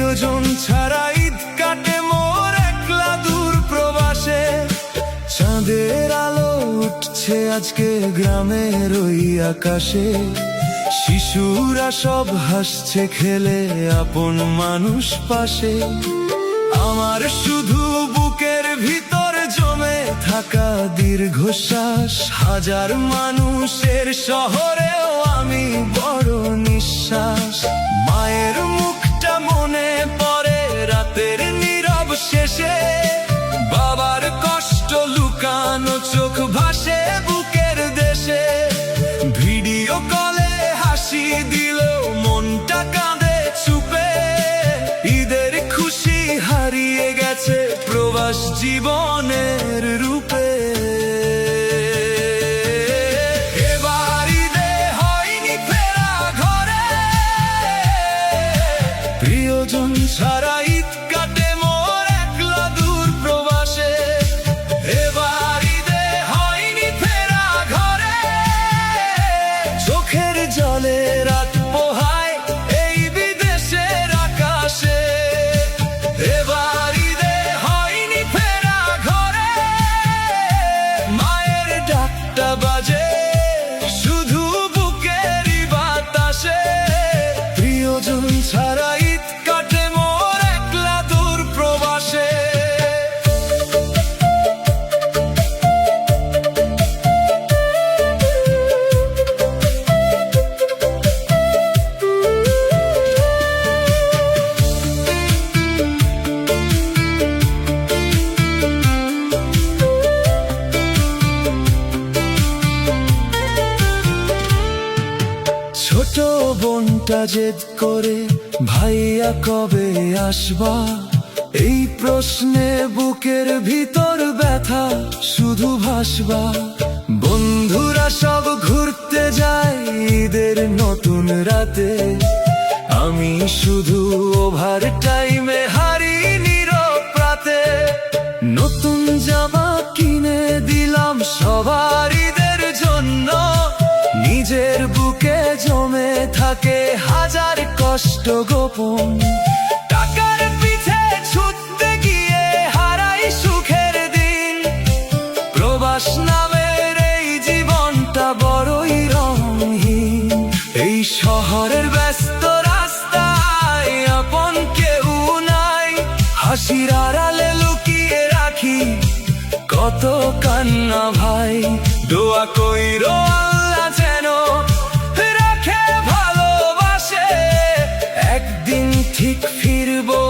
প্রিয়জন ছাড়া ঈদ কাটে মোর একলা দূর প্রবাসে। চাঁদের আলো উঠছে আজকে গ্রামের ওই আকাশে, শিশুরা সব হাসছে খেলে আপন মানুষ পাশে। আমার শুধু বুকের ভিতর জমে থাকা দীর্ঘশ্বাস, হাজার মানুষের শহরেও আমি বড় নিঃশ্বাস। মায়ের মুখটা মনে পড়ে রাতের নীরব শেষে, বাবার কষ্ট লুকানো চোখ ভাসে বুকের দেশে। ভিডিও কলে হাসি দিল মনটা কাঁদে চুপে, ঈদের খুশি হারিয়ে গেছে প্রবাস জীবনের রূপে। এবার ঈদে হয়নি ফেরা ঘরে, প্রিয়জন ছাড়া ঈদ কাটে মোর একলা দূর প্রবাসে। এবার ঈদে হয়নি ফেরা ঘরে, চোখের জলে রাত পোহায় এই বিদেশের আকাশে। এবার ঈদে হয়নি ফেরা ঘরে, মায়ের ডাকটা বাজে শুধু বুকেরই বাতাসে। প্রিয়জন ছাড়া ঈদ কাটে মোর একলা দূর প্রবাসে। ছোট বোনটা জেদ করে ভাইয়া কবে আসবা, এই প্রশ্নে বুকের ভিতর ব্যথা শুধু ভাসবা। বন্ধুরা সব ঘুরতে যায় ঈদের নতুন রাতে, আমি শুধু ওভার টাইমে হারি নীরব রাতে। নতুন জামা কিনে দিলাম সবার ঈদের জন্য, নিজের বুকে জমে থাকে হাজার কষ্ট গোপন। টাকার পিছে ছুটতে গিয়ে হারাই সুখের দিন, প্রবাস নামের এই জীবনটা বড়ই রঙহীন। এই শহরের ব্যস্ত রাস্তায় আপন কেউ নাই, হাসির আড়ালে লুকিয়ে রাখি কত কান্না ভাই। দোয়া কইরো আল্লাহ যেন রাখে ভালোবাসে, একদিন ঠিক ফিরবো